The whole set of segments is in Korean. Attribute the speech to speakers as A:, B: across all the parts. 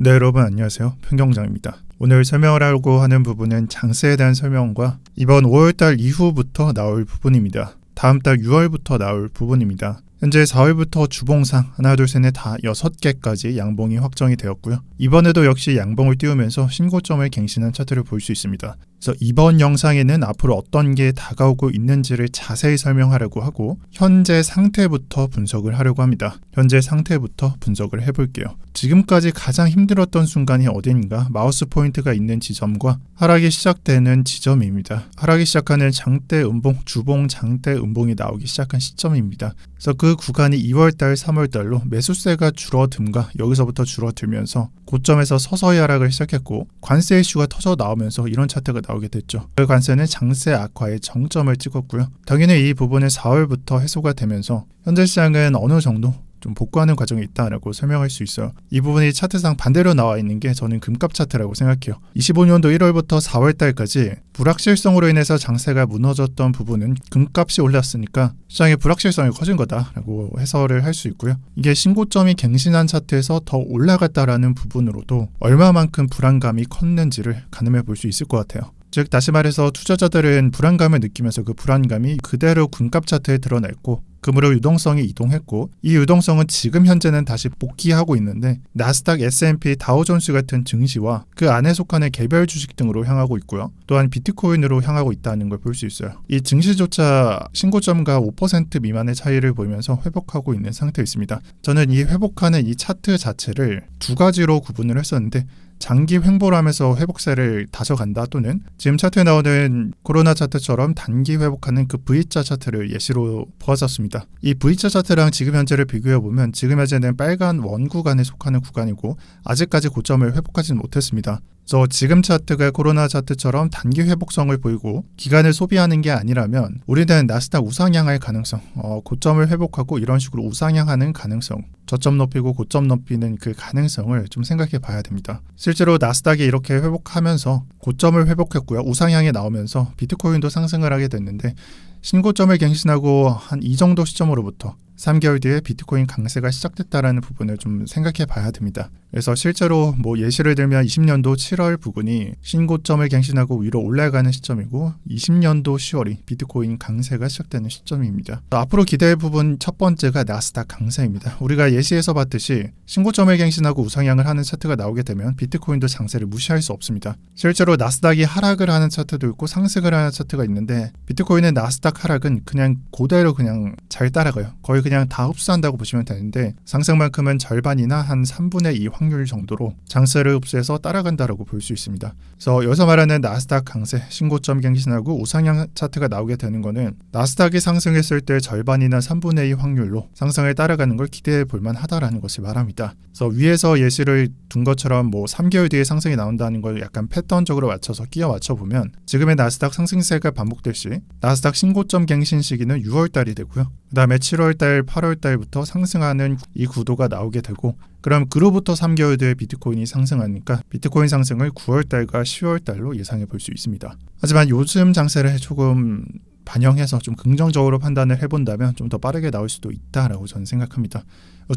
A: 네, 여러분 안녕하세요. 편경장입니다. 오늘 설명을 하려고 하는 부분은 장세에 대한 설명과 이번 5월달 이후부터 나올 부분입니다. 다음 달 6월부터 나올 부분입니다. 현재 4월부터 주봉상 하나 둘 셋 넷 다 6개까지 양봉이 확정이 되었고요. 이번에도 역시 양봉을 띄우면서 신고점을 갱신한 차트를 볼 수 있습니다. 그래서 이번 영상에는 앞으로 어떤 게 다가오고 있는지를 자세히 설명하려고 하고 현재 상태부터 분석을 하려고 합니다. 현재 상태부터 분석을 해볼게요. 지금까지 가장 힘들었던 순간이 어딘가 마우스 포인트가 있는 지점과 하락이 시작되는 지점입니다. 하락이 시작하는 장대 음봉, 주봉 장대 음봉이 나오기 시작한 시점입니다. 그래서 그 구간이 2월달, 3월달로 매수세가 줄어듦과 여기서부터 줄어들면서 고점에서 서서히 하락을 시작했고 관세 이슈가 터져 나오면서 이런 차트가 나오게 됐죠. 그 관세는 장세 악화의 정점을 찍었고요. 당연히 이 부분은 4월부터 해소가 되면서 현재 시장은 어느 정도 좀 복구하는 과정이 있다라고 설명할 수 있어요. 이 부분이 차트상 반대로 나와 있는 게 저는 금값 차트라고 생각해요. 25년도 1월부터 4월달까지 불확실성으로 인해서 장세가 무너졌던 부분은 금값이 올랐으니까 시장의 불확실성이 커진 거다라고 해설을 할 수 있고요. 이게 신고점이 갱신한 차트에서 더 올라갔다라는 부분으로도 얼마만큼 불안감이 컸는지를 가늠해 볼 수 있을 것 같아요. 즉 다시 말해서 투자자들은 불안감을 느끼면서 그 불안감이 그대로 금값 차트에 드러냈고 금으로 유동성이 이동했고 이 유동성은 지금 현재는 다시 복귀하고 있는데 나스닥, S&P, 다우존스 같은 증시와 그 안에 속하는 개별 주식 등으로 향하고 있고요. 또한 비트코인으로 향하고 있다는 걸 볼 수 있어요. 이 증시조차 신고점과 5% 미만의 차이를 보이면서 회복하고 있는 상태에 있습니다. 저는 이 회복하는 이 차트 자체를 두 가지로 구분을 했었는데 장기 횡보를 하면서 회복세를 다져간다 또는 지금 차트에 나오는 코로나 차트처럼 단기 회복하는 그 V자 차트를 예시로 보았었습니다. 이 V자 차트랑 지금 현재를 비교해보면 지금 현재는 빨간 원 구간에 속하는 구간이고 아직까지 고점을 회복하지는 못했습니다. 그래서 지금 차트가 코로나 차트처럼 단기 회복성을 보이고 기간을 소비하는 게 아니라면 우리는 나스닥 우상향할 가능성, 고점을 회복하고 이런 식으로 우상향하는 가능성, 저점 높이고 고점 높이는 그 가능성을 좀 생각해 봐야 됩니다. 실제로 나스닥이 이렇게 회복하면서 고점을 회복했고요. 우상향이 나오면서 비트코인도 상승을 하게 됐는데 신고점을 갱신하고 한 이 정도 시점으로부터 3개월 뒤에 비트코인 강세가 시작됐다라는 부분을 좀 생각해 봐야 됩니다. 그래서 실제로 예시를 들면 20년도 7월 부근이 신고점을 갱신하고 위로 올라가는 시점이고 20년도 10월이 비트코인 강세가 시작되는 시점입니다. 앞으로 기대할 부분 첫 번째가 나스닥 강세입니다. 우리가 예시에서 봤듯이 신고점을 갱신하고 우상향을 하는 차트가 나오게 되면 비트코인도 장세를 무시할 수 없습니다. 실제로 나스닥이 하락을 하는 차트도 있고 상승을 하는 차트가 있는데 비트코인의 나스닥 하락은 그냥 그대로 그냥 잘 따라가요. 거의 그냥 다 흡수한다고 보시면 되는데 상승만큼은 절반이나 한 3분의 2 확률 정도로 장세를 흡수해서 따라간다라고 볼 수 있습니다. 그래서 여기서 말하는 나스닥 강세, 신고점 갱신하고 우상향 차트가 나오게 되는 거는 나스닥이 상승했을 때 절반이나 3분의 2 확률로 상승을 따라가는 걸 기대해 볼 만하다라는 것을 말합니다. 그래서 위에서 예시를 둔 것처럼 3개월 뒤에 상승이 나온다는 걸 약간 패턴적으로 맞춰서 끼워 맞춰보면 지금의 나스닥 상승세가 반복될 시 나스닥 신고점 갱신 시기는 6월달이 되고요. 그 다음에 7월달, 8월달부터 상승하는 이 구도가 나오게 되고 그럼 그로부터 3개월 뒤에 비트코인이 상승하니까 비트코인 상승을 9월달과 10월달로 예상해 볼 수 있습니다. 하지만 요즘 장세를 조금 반영해서 좀 긍정적으로 판단을 해본다면 좀 더 빠르게 나올 수도 있다라고 저는 생각합니다.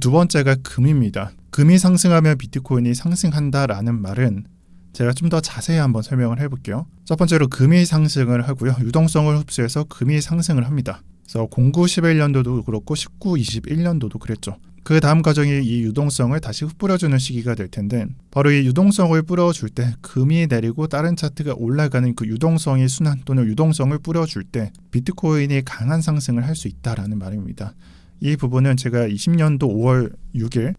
A: 두 번째가 금입니다. 금이 상승하면 비트코인이 상승한다라는 말은 제가 좀 더 자세히 한번 설명을 해볼게요. 첫 번째로 금이 상승을 하고요. 유동성을 흡수해서 금이 상승을 합니다. 그래서 09-11년도도 그렇고 19-21년도도 그랬죠. 그 다음 과정이 이 유동성을 다시 흩뿌려주는 시기가 될 텐데 바로 이 유동성을 뿌려줄 때 금이 내리고 다른 차트가 올라가는 그 유동성의 순환 또는 유동성을 뿌려줄 때 비트코인이 강한 상승을 할 수 있다라는 말입니다. 이 부분은 제가 20년도 5월 6일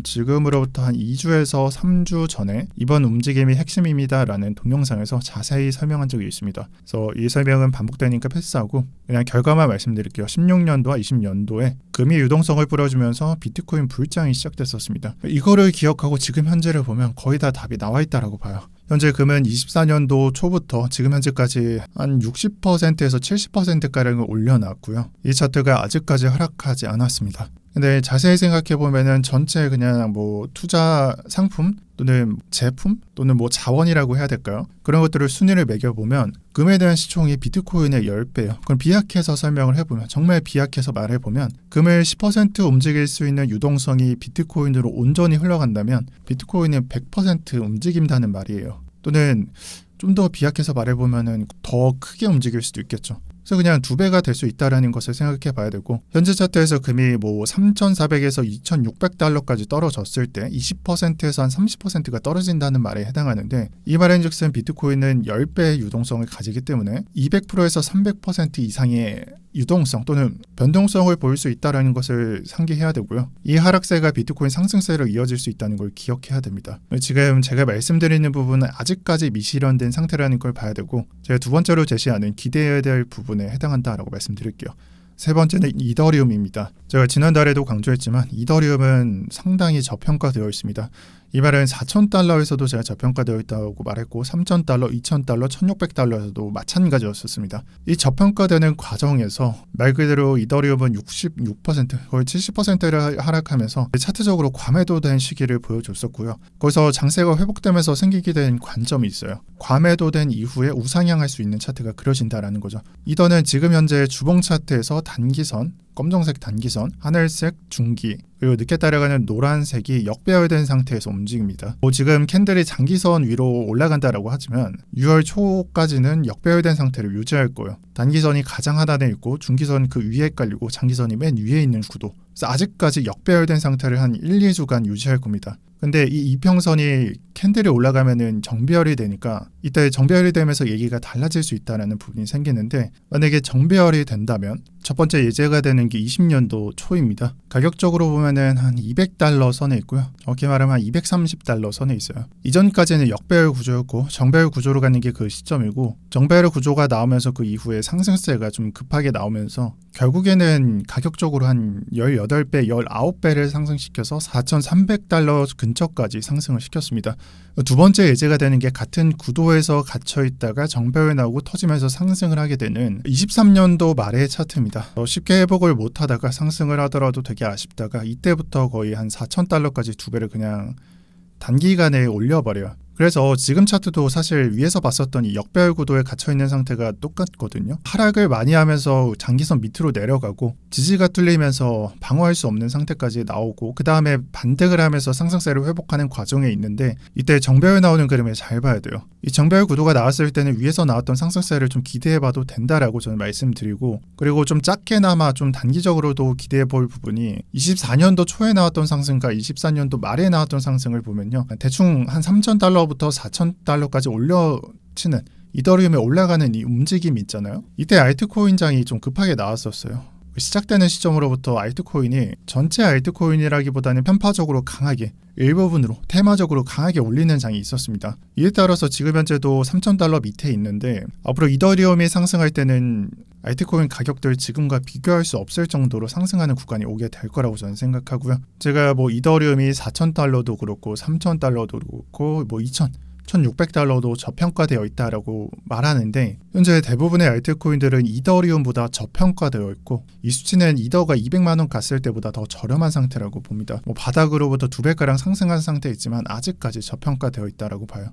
A: 지금으로부터 한 2주에서 3주 전에 이번 움직임이 핵심입니다라는 동영상에서 자세히 설명한 적이 있습니다. 그래서 이 설명은 반복되니까 패스하고 그냥 결과만 말씀드릴게요. 16년도와 20년도에 금이 유동성을 뿌려주면서 비트코인 불장이 시작됐었습니다. 이거를 기억하고 지금 현재를 보면 거의 다 답이 나와 있다라고 봐요. 현재 금은 24년도 초부터 지금 현재까지 한 60%에서 70%가량을 올려놨고요. 이 차트가 아직까지 하락하지 않았습니다. 근데 자세히 생각해 보면은 전체 그냥 뭐 투자 상품 또는 제품 또는 뭐 자원이라고 해야 될까요? 그런 것들을 순위를 매겨보면 금에 대한 시총이 비트코인의 10배예요. 그럼 비약해서 설명을 해보면, 정말 비약해서 말해보면 금을 10% 움직일 수 있는 유동성이 비트코인으로 온전히 흘러간다면 비트코인은 100% 움직인다는 말이에요. 또는 좀 더 비약해서 말해보면 더 크게 움직일 수도 있겠죠. 그래서 그냥 2배가 될 수 있다는 것을 생각해 봐야 되고, 현재 차트에서 금이 뭐 3,400에서 2,600달러까지 떨어졌을 때 20%에서 한 30%가 떨어진다는 말에 해당하는데, 이 말인즉슨 비트코인은 10배의 유동성을 가지기 때문에 200%에서 300% 이상의 유동성 또는 변동성을 보일 수 있다는 것을 상기해야 되고요. 이 하락세가 비트코인 상승세로 이어질 수 있다는 걸 기억해야 됩니다. 지금 제가 말씀드리는 부분은 아직까지 미실현된 상태라는 걸 봐야 되고, 제가 두 번째로 제시하는 기대해야 될 부분에 해당한다라고 말씀드릴게요. 세 번째는 이더리움입니다. 제가 지난달에도 강조했지만 이더리움은 상당히 저평가되어 있습니다. 이 말은 4,000달러에서도 제가 저평가되어 있다고 말했고, 3,000달러, 2,000달러, 1,600달러에서도 마찬가지였었습니다. 이 저평가되는 과정에서 말 그대로 이더리움은 66%, 거의 70%를 하락하면서 차트적으로 과매도된 시기를 보여줬었고요. 거기서 장세가 회복되면서 생기게 된 관점이 있어요. 과매도된 이후에 우상향할 수 있는 차트가 그려진다라는 거죠. 이더는 지금 현재 주봉 차트에서 단기선, 검정색 단기선, 하늘색 중기, 그리고 늦게 따라가는 노란색이 역배열된 상태에서 움직입니다. 지금 캔들이 장기선 위로 올라간다라고 하지만 6월 초까지는 역배열된 상태를 유지할 거예요. 단기선이 가장 하단에 있고 중기선 그 위에 깔리고 장기선이 맨 위에 있는 구도. 그래서 아직까지 역배열된 상태를 한 1, 2주간 유지할 겁니다. 근데 이 이평선이 캔들이 올라가면은 정배열이 되니까 이때 정배열이 되면서 얘기가 달라질 수 있다는 부분이 생기는데, 만약에 정배열이 된다면 첫 번째 예제가 되는 게 20년도 초입니다. 가격적으로 보면은 한 200달러 선에 있고요. 정확히 말하면 한 230달러 선에 있어요. 이전까지는 역배열 구조였고 정배열 구조로 가는 게 그 시점이고, 정배열 구조가 나오면서 그 이후에 상승세가 좀 급하게 나오면서 결국에는 가격적으로 한 18배, 19배를 상승시켜서 4,300달러 근처까지 상승을 시켰습니다. 두 번째 예제가 되는 게 같은 구도에서 갇혀있다가 정배열 나오고 터지면서 상승을 하게 되는 23년도 말의 차트입니다. 쉽게 회복을 못하다가 상승을 하더라도 되게 아쉽다가 이때부터 거의 한 4,000달러까지 2배를 그냥 단기간에 올려버려요. 그래서 지금 차트도 사실 위에서 봤었던 이 역배열 구도에 갇혀있는 상태가 똑같거든요. 하락을 많이 하면서 장기선 밑으로 내려가고 지지가 뚫리면서 방어할 수 없는 상태까지 나오고, 그 다음에 반등을 하면서 상승세를 회복하는 과정에 있는데, 이때 정배열 나오는 그림을 잘 봐야 돼요. 이 정배열 구도가 나왔을 때는 위에서 나왔던 상승세를 좀 기대해봐도 된다라고 저는 말씀드리고, 그리고 좀 작게나마 좀 단기적으로도 기대해볼 부분이 24년도 초에 나왔던 상승과 24년도 말에 나왔던 상승을 보면요, 대충 한 3,000달러부터 4,000달러까지 올려치는 이더리움에 올라가는 이 움직임이 있잖아요. 이때 알트코인장이 좀 급하게 나왔었어요. 시작되는 시점으로부터 알트코인이 전체 알트코인이라기보다는 편파적으로 강하게 일부분으로 테마적으로 강하게 올리는 장이 있었습니다. 이에 따라서 지금 현재도 3,000달러 밑에 있는데, 앞으로 이더리움이 상승할 때는 알트코인 가격들 지금과 비교할 수 없을 정도로 상승하는 구간이 오게 될 거라고 저는 생각하고요. 제가 뭐 이더리움이 4,000달러도 그렇고 3,000달러도 그렇고 뭐 1,600달러도 저평가되어 있다라고 말하는데, 현재 대부분의 알트코인들은 이더리움보다 저평가되어 있고, 이 수치는 이더가 200만 원 갔을 때보다 더 저렴한 상태라고 봅니다. 바닥으로부터 2배가량 상승한 상태이지만 아직까지 저평가되어 있다라고 봐요.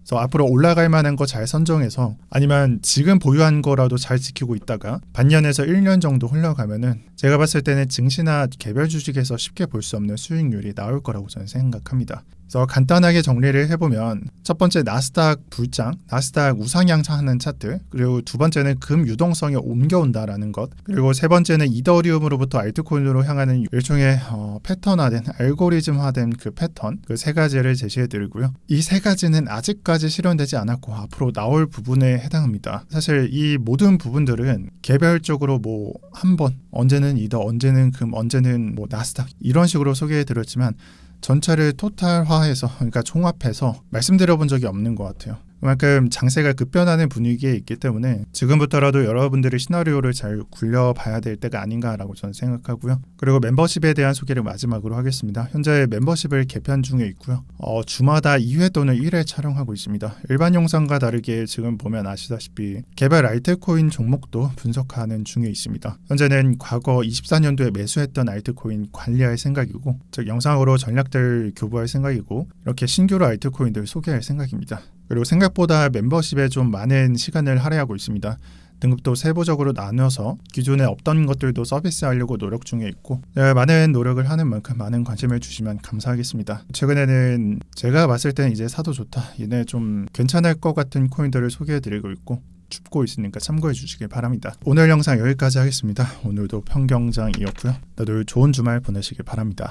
A: 그래서 앞으로 올라갈 만한 거 잘 선정해서, 아니면 지금 보유한 거라도 잘 지키고 있다가 반년에서 1년 정도 흘러가면은 제가 봤을 때는 증시나 개별 주식에서 쉽게 볼 수 없는 수익률이 나올 거라고 저는 생각합니다. 그래서 간단하게 정리를 해보면, 첫 번째 나스닥 불장, 나스닥 우상향하는 차트, 그리고 두 번째는 금 유동성이 옮겨온다라는 것, 그리고 세 번째는 이더리움으로부터 알트코인으로 향하는 일종의 패턴화된, 알고리즘화된 그 패턴, 그 세 가지를 제시해드리고요. 이 세 가지는 아직까지 실현되지 않았고 앞으로 나올 부분에 해당합니다. 사실 이 모든 부분들은 개별적으로 뭐 한 번, 언제는 이더, 언제는 금, 언제는 뭐 나스닥 이런 식으로 소개해드렸지만 전체를 토탈화해서, 그러니까 종합해서 말씀드려본 적이 없는 것 같아요. 그만큼 장세가 급변하는 분위기에 있기 때문에 지금부터라도 여러분들의 시나리오를 잘 굴려봐야 될 때가 아닌가라고 저는 생각하고요. 그리고 멤버십에 대한 소개를 마지막으로 하겠습니다. 현재 멤버십을 개편 중에 있고요. 주마다 2회 또는 1회 촬영하고 있습니다. 일반 영상과 다르게 지금 보면 아시다시피 개별 알트코인 종목도 분석하는 중에 있습니다. 현재는 과거 24년도에 매수했던 알트코인 관리할 생각이고, 즉 영상으로 전략들 교부할 생각이고, 이렇게 신규로 알트코인들 소개할 생각입니다. 그리고 생각보다 멤버십에 좀 많은 시간을 할애하고 있습니다. 등급도 세부적으로 나눠서 기존에 없던 것들도 서비스하려고 노력 중에 있고, 많은 노력을 하는 만큼 많은 관심을 주시면 감사하겠습니다. 최근에는 제가 봤을 때는 이제 사도 좋다, 얘네 좀 괜찮을 것 같은 코인들을 소개해드리고 있고 춥고 있으니까 참고해 주시길 바랍니다. 오늘 영상 여기까지 하겠습니다. 오늘도 평경장이었고요. 다들 좋은 주말 보내시길 바랍니다.